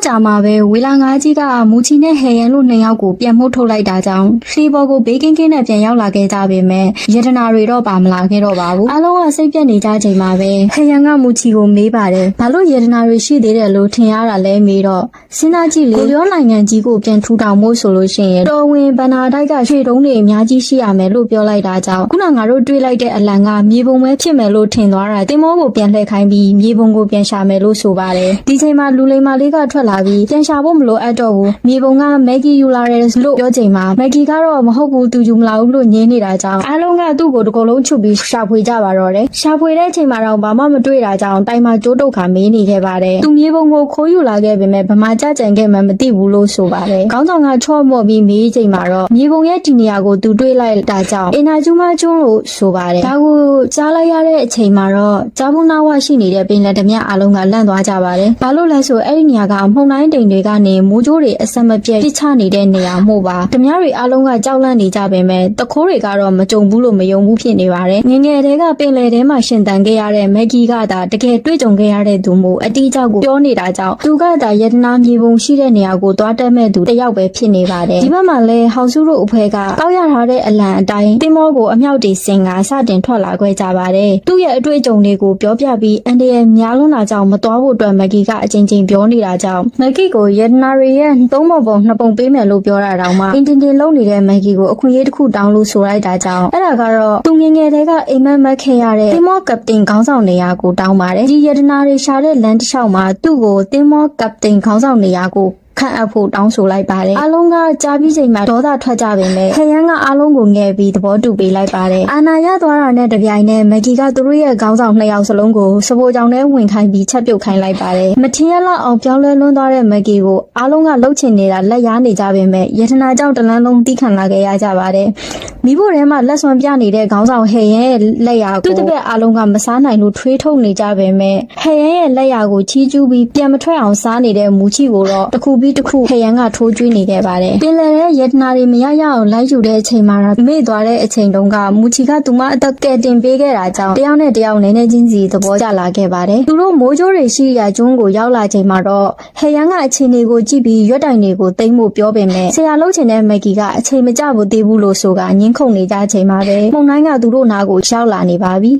ကြာမှာပဲဝေလာငါးကြီးကမူချီနဲ့ဟယ်ရန်လို့နှစ်ယောက်ကိုပြန်မှုထုတ်လိုက်တာကြောင့်ရှေးဘော်ကိုဘေးကင်းကင်းနဲ့ပြန်ရောက်လာခဲ့ကြပေမဲ့ယတနာတွေတော့ပါမလာခဲ့တော့ပါဘူးအားလုံးကစိတ်ပြက်နေကြချိန်မှာပဲဟယ်ရန်ကမူချီကိုမေးပါတယ်ဘာလို့ယတနာတွေရှိသေးတယ်လို့ထင်ရတာလဲမေးတော့စဉ်းစားကြည့်လေကိုပြောနိုင်ငံကြီးကိုပြန်ထူထောင်ဖို့ဆိုလို့ရှိရင်တော်ဝင်ဘန္နာတိုက်ကရွှေတုံးတွေအများကြီးရှိရမယ်လို့ပြောလိုက်တာကြောင့်ခုနငါတို့တွေးလိုက်တဲ့အလံကမြေပုံပဲဖြစ်မယ်လို့ထင်သွားတာတင်မောကိုပြန်လှည့်ခိုင်းပြီးမြေပုံကိုပြန်ရှာမယ်လို့ဆိုပါတယ်ဒီချိန်မှာလူလိမ္မာလေးကထွက်လာပြီးပြန်ရှာဖို့မလိုအပ်တော့ဘူးမြေပုံကမက်ဂီယူလာတယ်လို့ပြောချိန်မှာမက်ဂီကတော့မဟုတ်ဘူးသူယူမလာဘူးလို့ညင်းနေတာကြောင့်အားလုံးကသူ့ကိုတကောလုံးချုပ်ပြီးရှာဖွေကြပါတော့တယ်ရှာဖွေတဲ့ချိန်မှာတော့ဘာမှမတွေ့တာကြောင့်တိုင်မှာကျိုးတုတ်ခါမေးနေခဲ့ပါတယ်သူမြေပုံကိုခိုးယူလာခဲ့ပေမဲ့ဗမာကြကြံခဲ့မှမသိဘူးလို့ဆိုပါတယ်ခေါင်းဆောင်ကချော့မော့ပြီးမေးချိန်မှာတော့မြေပုံရဲ့ဒီနေရာကိုသူတွေ့လိုက်တာကြောင့်အင်နာကျူးမကျုံးလို့ဆိုပါတယ်ဒါကိုကြားလိုက်ရတဲ့အချိန်မှာတော့ကြားဘူးနာဝရှိနေတဲ့ပင်လယ်ဓမြအားလုံးကလန့်သွားကြပါတယ်ဘာလို့လဲဆိုအဲ့ဒီနေရာကမှုန်တိုင်းတိမ်တွေကနေမိုးကြိုးတွေအဆက်မပြတ်ပြစ်ချနေတဲ့နေရာမို့ပါဓမြတွေအားလုံးကကြောက်လန့်နေကြပေမဲ့တခိုးတွေကတော့မကြုံဘူးလို့မယုံဘူးဖြစ်နေပါတယ်ငငယ်တဲကပင်လယ်ထဲမှာရှင်သန်ခဲ့ရတဲ့မက်ဂီကသာတကယ်တွေ့ကြုံခဲ့ရတဲ့သူမို့အတီးကြောက်ကိုပြောနေတာကြောင့်သူကသာယတနာမြေပုံရှိတဲ့နေရာကိုသွားတက်မဲ့သူတယောက်ပဲဖြစ်နေပါတယ်ဒီဘက်မှာလဲဟောင်စုတို့အဖွဲကကောက်ရထားတဲ့အလံအတိုင်းတင်မောကိုအမြောက်တွေစင်ကစတင်ထွက်လာခဲ့ကြပါတယ်သူ့ရဲ့အတွေ့အကြုံတွေကိုပြောပြပြီးအန်ဒီရဲ့များလွန်းတာကြောင့်မသွားဖို့အတွက်မက်ဂီကအချင်းချင်းပြောနေတာကြောင့်မက်ဂီကိုယတနာရီရဲ့သုံးပုံနှစ်ပုံပေးမယ်လို့ပြောတာတောင်မှအင်တင်တင်လုံးနေတဲ့မက်ဂီကိုအခွင့်အရေးတစ်ခုတောင်းလို့ဆိုလိုက်တာကြောင့်အဲ့ဒါကတော့သူငငယ်တဲကအိမ်မက်မက်ခဲ့ရတဲ့တင်မောကပတိန်ခေါင်းဆောင်နေရာကိုတောင်းပါတယ်ဒီယတနာရီရှာတဲ့လမ်းတစ်လျှောက်မှာသူ့ကိုတင်မောကပတိန်ခေါင်းဆောင်နေရာကိုခန့်အပ်ဖို့တောင်းဆိုလိုက်ပါတယ်အားလုံးကကြားပြီးချိန်မှာဒေါသထွက်ကြပေမဲ့ခရမ်းကအားလုံးကိုငဲပြီးသဘောတူပေးလိုက်ပါတယ်အာနာရသွားတာနဲ့တပြိုင်နက်မက်ဂီကသူတို့ရဲ့ခေါင်းဆောင်နှစ်ယောက်စလုံးကိုစပိုးကြောင်ထဲဝင်ခိုင်းပြီးချက်ပြုတ်ခိုင်းလိုက်ပါတယ်မထင်ရလောက်အောင်ပြောင်းလဲလွန်းသွားတဲ့မက်ဂီကိုအားလုံးကလှုပ်ချင်နေတာလက်ရားနေကြပေမဲ့ယတနာကြောင့်တလန်းလုံးတီးခံလာခဲ့ရကြပါတယ်မိဖို့ထဲမှာလက်စွမ်းပြနေတဲ့ခေါင်းဆောင်ဟဲရဲရဲ့လက်ရာကိုသူတစ်ပက်အားလုံးကမစားနိုင်လို့ထွေးထုတ်နေကြပေမဲ့ဟဲရဲရဲ့လက်ရာကိုချီးကျူးပြီးပြန်မထွက်အောင်စားနေတဲ့မူချီကိုတော့တစ်ခုပြီးတစ်ခုခရမ်းကထိုးကျွေးနေခဲ့ပါတယ်ပင်လယ်ရဲ့ယတနာတွေမရရအောင်လိုက်ယူတဲ့အချိန်မှာမေ့သွားတဲ့အချိန်တုန်းကမူချီကသူမအသက်ကဲတင်ပေးခဲ့တာကြောင့်တယောက်နဲ့တယောက်နည်းနည်းချင်းစီသဘောကျလာခဲ့ပါတယ်သူတို့မိုးကြိုးတွေရှိရာကျွန်းကိုရောက်လာချိန်မှာတော့ဟရမ်းကအချိန်တွေကိုကြည့်ပြီးရွက်တိုင်တွေကိုသိမ်းဖို့ပြောပေမဲ့ဆရာလှုပ်ချင်တဲ့မက်ဂီကအချိန်မကျဘူးသေးဘူးလို့ဆိုကညှင်းခုန်နေကြချိန်မှာပဲမှုန်တိုင်းကသူတို့နာကိုရောက်လာနေပါပြီ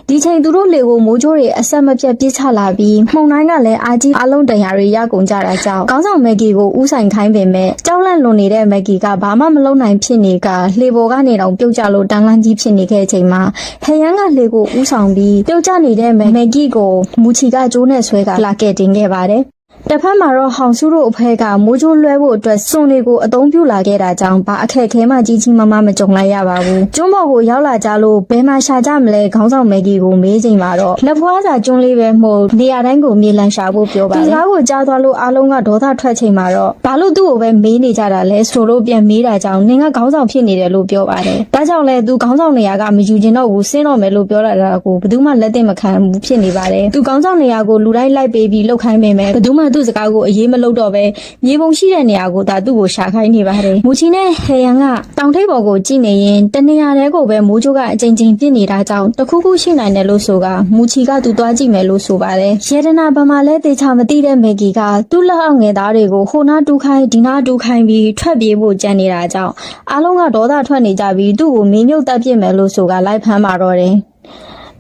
ဒီချိန်သူတို့လေကိုမိုးကြိုးတွေအဆက်မပြတ်ပြစ်ချလာပြီးမှုန်တိုင်းကလည်းအာကြီးအလုံးတန်ရာတွေရကုန်ကြတာကြောင့်ခေါင်းဆောင်မက်ဂီကိုဥဆိုင်ခိုင်းပေမဲ့ကြောက်လန့်လွန်နေတဲ့မက်ဂီကဘာမှမလုပ်နိုင်ဖြစ်နေကလှေပေါ်ကနေတော့ပြုတ်ကျလို့တန်းလန်းကြီးဖြစ်နေခဲ့ချိန်မှာဟရမ်းကလှေကိုဥဆောင်ပြီးပြုတ်ကျနေတဲ့မက်ဂီကိုမူချီကကျိုးနဲ့ဆွဲကလာကဲတင်ခဲ့ပါတယ်တစ်ဖက်မှာတော့ဟောင်စုတို့အဖွဲကမိုးကြိုးလွှဲဖို့အတွက်စွန်တွေကိုအသုံးပြုလာခဲ့တာကြောင့်ဘာအခက်အခဲမှကြီးကြီးမားမားမကြုံလိုက်ရပါဘူးကျွန်းပေါ်ကိုရောက်လာကြလို့ဘယ်မှာရှာကြမလဲခေါင်းဆောင်မက်ဂီကိုမေးချိန်မှာတော့လက်ဖွားစာကျွန်းလေးပဲမှုတ်နေရာတိုင်းကိုမြေလံရှာဖို့ပြောပါတယ်ဒီကားကိုကြားသွားလို့အားလုံးကဒေါသထွက်ချိန်မှာတော့ဘာလို့သူ့ကိုပဲမေးနေကြတာလဲဆိုလို့ပြန်မေးတာကြောင့်နင်ကခေါင်းဆောင်ဖြစ်နေတယ်လို့ပြောပါတယ်ဒါကြောင့်လဲသူခေါင်းဆောင်နေရာကမယူကျင်တော့ဘူးဆင်းတော့မယ်လို့ပြောလာတာကိုဘယ်သူမှလက်သင့်မခံဘူးဖြစ်နေပါတယ်သူခေါင်းဆောင်နေရာကိုလူတိုင်းလိုက်ပေးပြီးလှုပ်ခိုင်းပေမဲ့ဘယ်သူမှသူ့စကားကိုအရေးမလုပ်တော့ပဲမြေပုံရှိတဲ့နေရာကိုသာသူ့ကိုရှာခိုင်းနေပါတယ်မူချီနဲ့ဟရန်ကတောင်ထိပ်ပေါ်ကိုကြည့်နေရင်တနေရာတဲကိုပဲမိုးကြိုးကအချိန်ချင်းပြစ်နေတာကြောင့်တခုခုရှိနိုင်တယ်လို့ဆိုကမူချီကသူသွားကြည့်မယ်လို့ဆိုပါတယ်ရေဒနာဘာမှလဲတေချာမသိတဲ့မက်ဂီကသူ့လက်အောက်ငယ်သားတွေကိုဟိုနာတူးခိုင်းဒီနာတူးခိုင်းပြီးထွက်ပြေးဖို့ကြံနေတာကြောင့်အားလုံးကဒေါသထွက်နေကြပြီးသူ့ကိုမင်းမြုပ်တက်ပြစ်မယ်လို့ဆိုကလိုက်ဖမ်းပါတော့တယ်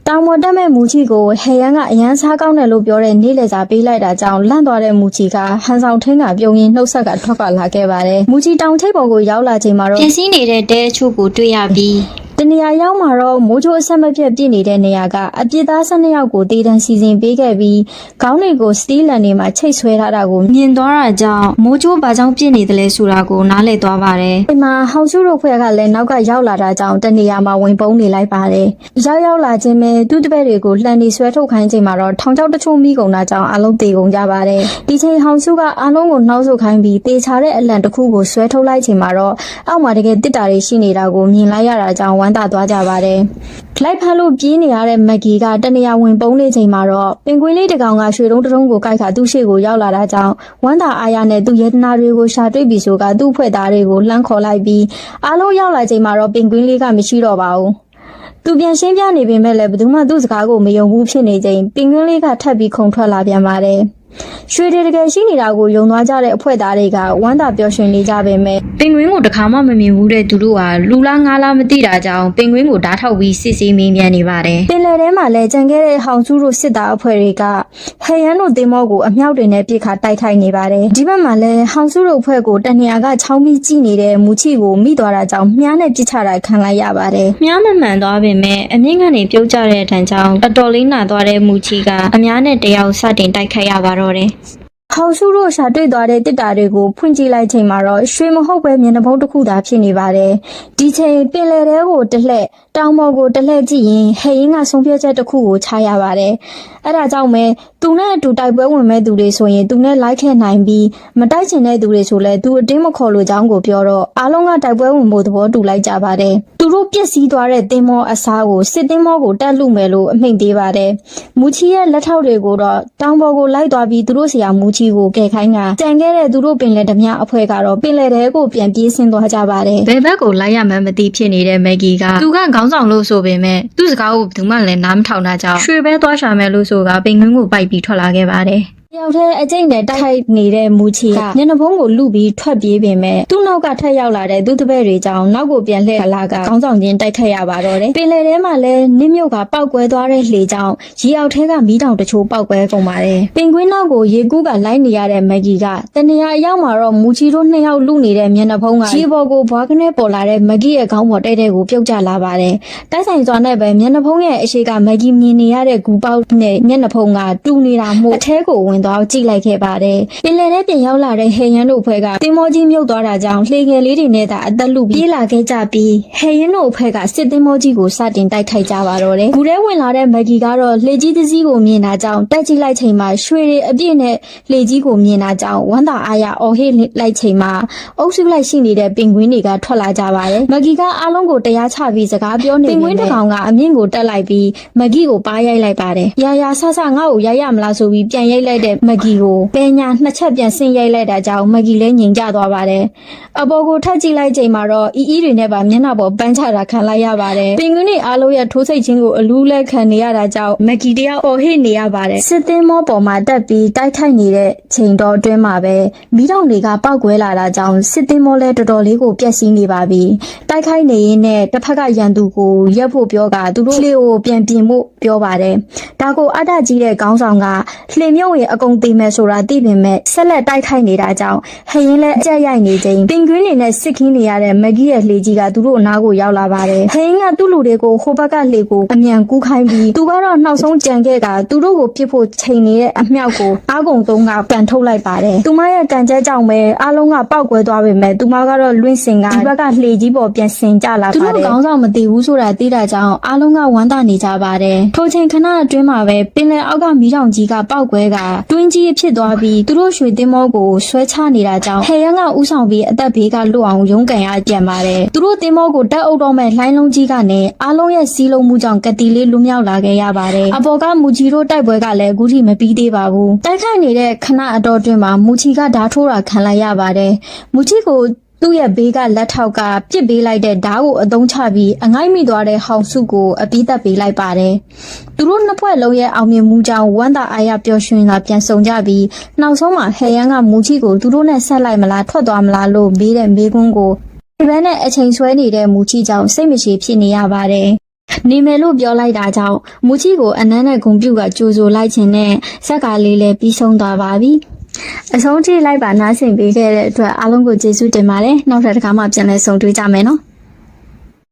တောင်ပေါ်တက်မဲ့မူချီကိုဟရန်ကအရန်စားကောင်းတယ်လို့ပြောတဲ့နေ့လည်စာပေးလိုက်တာကြောင့်လန့်သွားတဲ့မူချီကဟန်ဆောင်ထင်းကပြုံရင်းနှုတ်ဆက်ကထွက်ခွာလာခဲ့ပါတယ်မူချီတောင်ထိပ်ပေါ်ကိုရောက်လာချိန်မှာတော့ပြင်စည်းနေတဲ့တဲအချို့ကိုတွေ့ရပြီးတနေရာရောက်မှာတော့မိုးချိုးအဆက်မပြတ်ပြည့်နေတဲ့နေရာကအပြစ်သား12ယောက်ကိုတေးတန်းစီစဉ်ပေးခဲ့ပြီးခေါင်းတွေကိုစတီးလန်တွေမှာချိတ်ဆွဲထားတာကိုမြင်သွားတာကြောင့်မိုးချိုးဘာကြောင့်ပြည့်နေတယ်လဲဆိုတာကိုနားလည်သွားပါတယ်။ဒီမှာဟောင်စုတို့ဖွဲ့ကလည်းနောက်ကရောက်လာတာကြောင့်တနေရာမှာဝင်ပုန်းနေလိုက်ပါတယ်။ရောက်လာခြင်းပဲသူ့တပည့်တွေကိုလှန်နေဆွဲထုတ်ခိုင်းချိန်မှာတော့ထောင်ချောက်တချို့မိကုန်တာကြောင့်အလုံးတေကုန်ကြပါတယ်။ဒီချိန်ဟောင်စုကအလုံးကိုနှောက်ဆုတ်ခိုင်းပြီးတေချာတဲ့အလံတစ်ခုကိုဆွဲထုတ်လိုက်ချိန်မှာတော့အောက်မှာတကယ်တစ်တာတွေရှိနေတာကိုမြင်လိုက်ရတာကြောင့်ဝမ်းသာသွားကြပါတယ်။လိုက်ဖမ်းလို့ပြေးနေရတဲ့မက်ဂီကတနေရာဝင်ပုန်းနေချိန်မှာတော့ပင်ကွင်းလေးတစ်ကောင်ကရွှေတုံးတုံးကိုကိုက်ခါသူ့ရှေ့ကိုရောက်လာတာကြောင့်ဝမ်းသာအားရနဲ့သူ့ယတနာတွေကိုရှာတွေ့ပြီးဆိုကသူ့ဖွဲ့သားတွေကိုလှမ်းခေါ်လိုက်ပြီးအားလုံးရောက်လာချိန်မှာတော့ပင်ကွင်းလေးကမရှိတော့ပါဘူး။သူပြန်ရှင်းပြနေပေမဲ့လည်းဘယ်သူမှသူ့စကားကိုမယုံဘူးဖြစ်နေချိန်ပင်ကွင်းလေးကထပ်ပြီးခုန်ထွက်လာပြန်ပါတယ်။ ရွှေတွေတကယ်ရှိနေတာကိုယုံသွားကြတဲ့အဖွဲ့သားတွေကဝမ်းသာပျော်ရွှင်နေကြပေမဲ့ပင်ဂွင်းကိုတခါမှမမြင်ဘူးတဲ့သူတို့ဟာလူလားငါးလားမသိတာကြောင့်ပင်ဂွင်းကိုဓာတ်ထောက်ပြီးစစ်ဆေးမေးမြန်းနေပါတယ်ပင်လယ်ထဲမှာလည်းကြံခဲ့တဲ့ဟောင်စုတို့စစ်သားအဖွဲ့တွေကဟဲယန်တို့သင်္ဘောကိုအမြောက်တွေနဲ့ပြစ်ခါတိုက်ခိုက်နေပါတယ်ဒီဘက်မှာလည်းဟောင်စုတို့အဖွဲ့ကိုတနေရာကချောင်းပြီးကြည့်နေတဲ့မူချီကိုမိသွားတာကြောင့်မြားနဲ့ပြစ်ချတာခံလိုက်ရပါတယ်မြားမမှန်သွားပေမဲ့အမြင့်ကနေပြုတ်ကျတဲ့အထံကြောင့်တော်တော်လေးနာသွားတဲ့မူချီကအများနဲ့တယောက်စတင်တိုက်ခိုက်ရပါတော့တယ်ဟောင်စုတို့ရှာတွေ့သွားတဲ့တစ်တာတွေကိုဖွင့်ကြည့်လိုက်ချိန်မှာတော့ရွှေမဟုတ်ပဲမျက်နှာဖုံးတစ်ခုသာဖြစ်နေပါတယ်ဒီချိန်ပင်လယ်ထဲကိုတလှည့်တောင်ပေါ်ကိုတလှည့်ကြည့်ရင်ဟဲရင်ကဆုံးဖြတ်ချက်တစ်ခုကိုချရပါတယ်အဲ့ဒါကြောင့်ပဲသူနဲ့အတူတိုက်ပွဲဝင်မဲ့သူတွေဆိုရင်သူနဲ့လိုက်ခဲ့နိုင်ပြီးမတိုက်ချင်တဲ့သူတွေဆိုလဲသူအတင်းမခေါ်လို့ကြောင်းကိုပြောတော့အားလုံးကတိုက်ပွဲဝင်ဖို့သဘောတူလိုက်ကြပါတယ်သူတို့ပြက်စီးသွားတဲ့သင်္ဘောအစားကိုစစ်သင်္ဘောကိုတက်လူမယ်လို့အမိန့်ပေးပါတယ်မူချီရဲ့လက်ထောက်တွေကိုတော့တောင်ပေါ်ကိုလိုက်သွားပြီးသူတို့ဆရာမူချီကိုကယ်ခိုင်းတာကြံခဲ့တဲ့သူတို့ပင်လယ်ဓမြအဖွဲ့ကတော့ပင်လယ်ထဲကိုပြန်ပြေးဆင်းသွားကြပါတယ်ဘယ်ဘက်ကိုလိုက်ရမှန်းမသိဖြစ်နေတဲ့မက်ဂီကသူကခေါင်းဆောင်လို့ဆိုပေမဲ့သူ့စကားကိုဘယ်သူမှလည်းနားမထောင်တာကြောင့်ရွှေပဲသွားရှာမယ်လို့ဆိုကပင်ငွင်းကိုပိုက်ပြီးထွက်လာခဲ့ပါတယ်တယောက်တည်းအကျိတ်နဲ့တိုက်ခိုက်နေတဲ့မူချီကမျက်နှာဖုံးကိုလူပြီးထွက်ပြေးပေမဲ့သူ့နောက်ကထက်ရောက်လာတဲ့သူ့တပည့်တွေကြောင့်နောက်ကိုပြန်လှည့်လာကခေါင်းဆောင်ချင်းတိုက်ခိုက်ရပါတော့တယ်ပင်လယ်ထဲမှာလည်းနင်းမြုပ်ကပောက်ကွဲသွားတဲ့လှေကြောင့်ရေအောက်ထဲကမီးတောင်တချို့ပောက်ကွဲကုန်ပါတယ်ပင်ကွင်းနောက်ကိုရေကူးကလိုက်နေရတဲ့မက်ဂီကတနေရာအရောက်မှာတော့မူချီတို့နှစ်ယောက်လူနေတဲ့မျက်နှာဖုံးကရေပေါ်ကိုဘွားကနေပေါ်လာတဲ့မက်ဂီရဲ့ခေါင်းပေါ်တဲ့ကိုပြုတ်ကျလာပါတယ်တိုက်ဆိုင်စွာနဲ့ပဲမျက်နှာဖုံးရဲ့အရှိကမက်ဂီမြင်နေရတဲ့ဂူပေါက်နဲ့မျက်နှာဖုံးကတူနေတာမှုအထဲကိုဝင်သွားကြည့်လိုက်ခဲ့ပါတယ်ပင်လယ်ထဲပြန်ရောက်လာတဲ့ဟဲယန်တို့အဖွဲ့ကတင်မောကြီးမြုပ်သွားတာကြောင့်လှေငယ်လေးတွေနဲ့သာအသက်လူပြေးလာခဲ့ကြပြီးဟဲယန်တို့အဖွဲ့ကစစ်တင်မောကြီးကိုစတင်တိုက်ခိုက်ကြပါတော့တယ်။ဂူထဲဝင်လာတဲ့မက်ဂီကတော့လှေကြီးတစ်စီးကိုမြင်တာကြောင့်တက်ကြည့်လိုက်ချိန်မှာရွှေတွေအပြည့်နဲ့လှေကြီးကိုမြင်တာကြောင့်ဝမ်းသာအားရအော်ဟစ်လိုက်ချိန်မှာအုပ်စုလိုက်ရှိနေတဲ့ပင်ဂွင်းတွေကထွက်လာကြပါတယ်။မက်ဂီကအားလုံးကိုတရားချပြီးစကားပြောနေပင်ဂွင်းတစ်ကောင်ကအမြင့်ကိုတက်လိုက်ပြီးမက်ဂီကိုပါရိုက်လိုက်ပါတယ်။ရာဆဆငါ့ကိုရိုက်ရမလားဆိုပြီးပြန်ရိုက်လိုက်တဲ့မက်ဂီကိုပညာနှစ်ချက်ပြန်ဆင်းရိုက်လိုက်တာကြောင့်မက်ဂီလည်းငြိမ်ကျသွားပါတယ်။အပေါ်ကိုထပ်ကြည့်လိုက်ချိန်မှာတော့အီတွေနဲ့ပါမျက်နှာပေါ်ပန်းချတာခံလိုက်ရပါတယ်။ပင်ဂွင်းတွေအားလုံးရဲ့ထိုးစိတ်ချင်းကိုအလူးလက်ခံနေရတာကြောင့်မက်ဂီတယောက်အော်ဟစ်နေရပါတယ်။စစ်သင်းမောပေါ်မှာတက်ပြီးတိုက်ခိုက်နေတဲ့ချိန်တော်အတွင်းမှာပဲမီးတောင်တွေကပောက်ကွဲလာတာကြောင့်စစ်သင်းမောလည်းတော်တော်လေးကိုပျက်စီးနေပါပြီ။တိုက်ခိုက်နေရင်းနဲ့တစ်ဖက်ကရန်သူကိုရက်ဖို့ပြောကသူတို့လှေကိုပြန်ပြင်ဖို့ပြောပါတယ်။ဒါကိုအတ္တကြီးတဲ့ခေါင်းဆောင်ကလှေမြုပ်ရင်အကုန်သိမယ်ဆိုတာသိပေမဲ့ဆက်လက်တိုက်ခိုက်နေတာကြောင့်ဟရင်လည်းအကြက်ရိုက်နေချိန်ပင်ဂွင်းတွေနဲ့စစ်ခင်းနေရတဲ့မက်ဂီရဲ့လှေကြီးကသူတို့အနားကိုရောက်လာပါတယ်ဟရင်ကသူ့လူတွေကိုဟိုဘက်ကလှေကိုအမြန်ကူးခိုင်းပြီးသူကတော့နှောက်ဆုံးကြံခဲ့ကသူတို့ကိုပြစ်ဖို့ချိန်နေတဲ့အမြောက်ကိုအားကုန်သုံးကကန်ထုတ်လိုက်ပါတယ်သူမရဲ့ကန်ကျဲကြောင့်ပဲအားလုံးကပောက်ကွဲသွားပေမဲ့သူမကတော့လွင့်စင်ကဒီဘက်ကလှေကြီးပေါ်ပြန်ဆင်ကျလာပါတယ်သူတို့ကောင်းဆောင်မသိဘူးဆိုတာသိတာကြောင့်အားလုံးကဝမ်းသာနေကြပါတယ်ထိုချိန်ခဏအတွင်းမှာပဲပင်လယ်အောက်ကမီးတောင်ကြီးကပောက်ကွဲကတွင်းကြီးဖြစ်သွားပြီးသူတို့ရွှေသင်းမောကိုဆွဲချနေတာကြောင့်ဟဲယန်ကဥဆောင်ပြီးအသက်ဘေးကလွတ်အောင်ရုန်းကန်ရပြန်ပါတယ်သူတို့သင်းမောကိုတက်အုပ်တော့မဲ့လှိုင်းလုံးကြီးကနေအားလုံးရဲ့စီးလုံးမှုကြောင့်ကတိလေးလွတ်မြောက်လာခဲ့ရပါတယ်အပေါ်ကမူချီတို့တိုက်ပွဲကလည်းအခုထိမပြီးသေးပါဘူးတိုက်ခိုက်နေတဲ့ခဏအတော်တွင်မှာမူချီကဓာထိုးတာခံလိုက်ရပါတယ်မူချီကိုသူ့ရဲ့ဘေးကလက်ထောက်ကပြစ်ပေးလိုက်တဲ့ဓာတ်ကိုအသုံးချပြီးအငိုက်မိသွားတဲ့ဟောင်စုကိုအပြီးသက်ပေးလိုက်ပါတယ်။သူတို့နှစ်ဖွဲ့လုံးရဲ့အောင်မြင်မှုကြောင့်ဝမ်းသာအားရပျော်ရွှင်လာပြန်ဆုံကြပြီးနောက်ဆုံးမှာဟဲယန်ကမူချီကိုသူတို့နဲ့ဆက်လိုက်မလားထွက်သွားမလားလို့မေးတဲ့မေးခွန်းကိုဒီဘက်နဲ့အချိန်ဆွဲနေတဲ့မူချီကြောင့်စိတ်မရှိဖြစ်နေရပါတယ်။နေမယ်လို့ပြောလိုက်တာကြောင့်မူချီကိုအနမ်းနဲ့ဂုံပြုတ်ကကြိုဆိုလိုက်ခြင်းနဲ့ဇက်ကားလေးလည်းပြီးဆုံးသွားပါပြီ။အဆုံးထိလိုက်ပါနားဆင်ပေးခဲ့တဲ့အတွက်အားလုံးကိုကျေးဇူးတင်ပါတယ်နောက်ထပ်တစ်ခါမှပြန်လည်ဆုံတွေ့ကြမယ်နော်